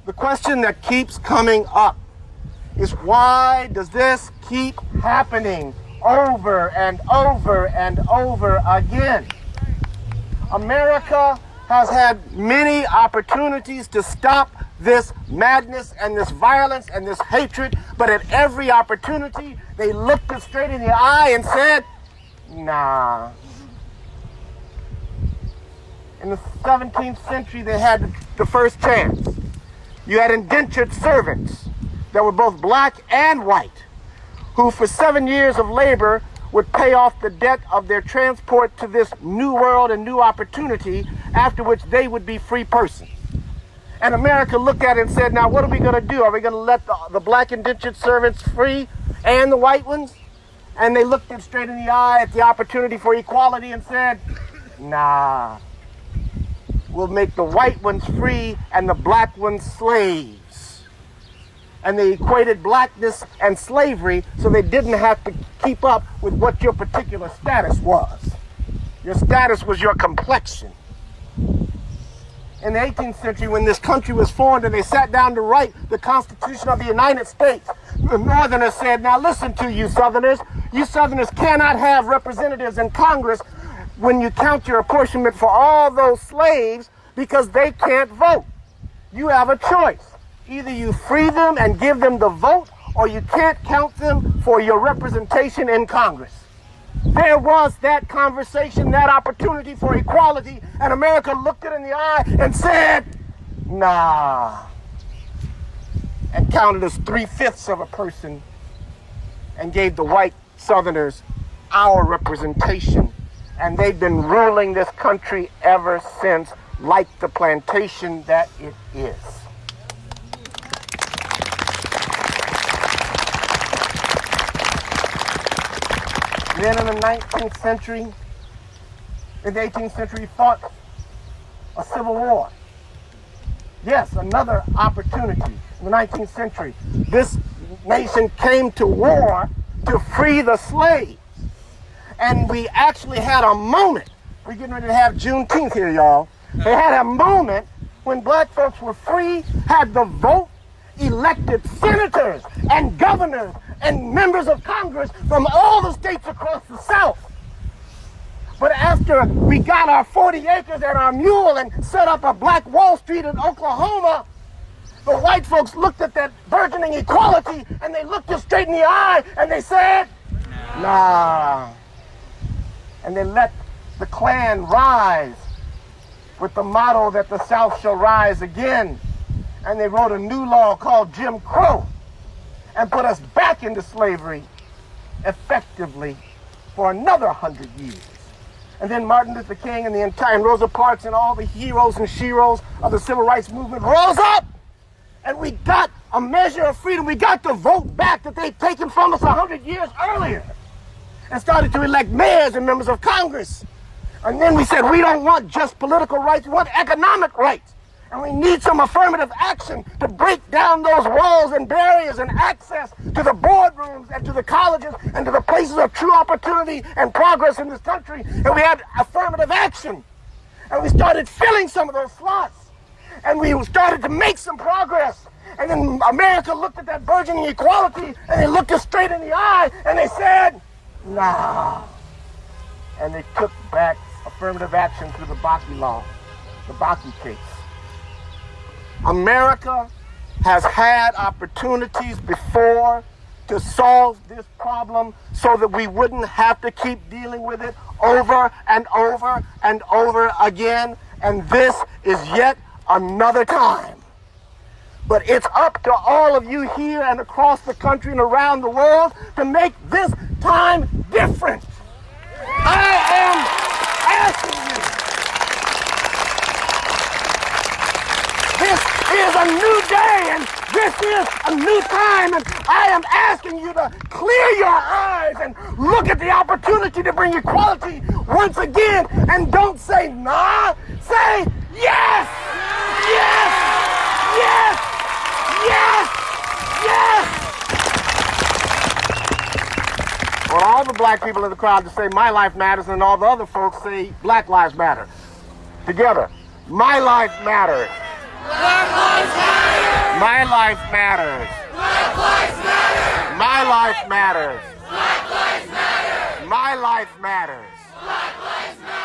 The question that keeps coming up is, why does this keep happening over and over and over again? America has had many opportunities to stop this madness and this violence and this hatred, but at every opportunity, they looked it straight in the eye and said, nah. In the 17th century, they had the first chance. You had indentured servants that were both black and white, who for 7 years of labor would pay off the debt of their transport to this new world and new opportunity, after which they would be free persons. And America looked at it and said, now what are we going to do? Are we going to let the black indentured servants free and the white ones? And they looked it straight in the eye at the opportunity for equality and said, nah, we'll make the white ones free and the black ones slaves. And they equated blackness and slavery so they didn't have to keep up with what your particular status was. Your status was your complexion. In the 18th century, when this country was formed and they sat down to write the Constitution of the United States, the Northerners said, now listen to you Southerners. You Southerners cannot have representatives in Congress when you count your apportionment for all those slaves because they can't vote. You have a choice. Either you free them and give them the vote, or you can't count them for your representation in Congress. There was that conversation, that opportunity for equality, and America looked it in the eye and said, nah, and counted as 3/5 of a person and gave the white Southerners our representation. And they've been ruling this country ever since, like the plantation that it is. Then in the 19th century, in the 18th century, fought a civil war. Yes, another opportunity. In the 19th century, this nation came to war to free the slaves. And we actually had a moment. We're getting ready to have Juneteenth here, y'all. They had a moment when black folks were free, had the vote, elected senators and governors and members of Congress from all the states across the South. But after we got our 40 acres and our mule and set up a black Wall Street in Oklahoma, the white folks looked at that burgeoning equality and they looked us straight in the eye and they said, nah. And they let the Klan rise with the motto that the South shall rise again. And they wrote a new law called Jim Crow and put us back into slavery effectively for another 100 years. And then Martin Luther King and the entire and Rosa Parks and all the heroes and sheroes of the civil rights movement rose up, and we got a measure of freedom. We got the vote back that they'd taken from us 100 years earlier, and started to elect mayors and members of Congress. And then we said, we don't want just political rights, we want economic rights. And we need some affirmative action to break down those walls and barriers and access to the boardrooms and to the colleges and to the places of true opportunity and progress in this country. And we had affirmative action. And we started filling some of those slots. And we started to make some progress. And then America looked at that burgeoning equality and they looked us straight in the eye and they said, nah. And they took back affirmative action through the Bakke law, the Bakke case. America has had opportunities before to solve this problem so that we wouldn't have to keep dealing with it over and over and over again. And this is yet another time. But it's up to all of you here and across the country and around the world to make this time different. I am asking you. This is a new day and this is a new time, and I am asking you to clear your eyes and look at the opportunity to bring equality once again, and don't say nah, say yes, yes, yes, yes, yes. Well, all the black people in the crowd to say my life matters, and all the other folks say Black Lives Matter. Together, my life matters. Black Lives Matter! My life matters. Black lives matter. My life matters. Black lives matter. My life matters. Black lives matter.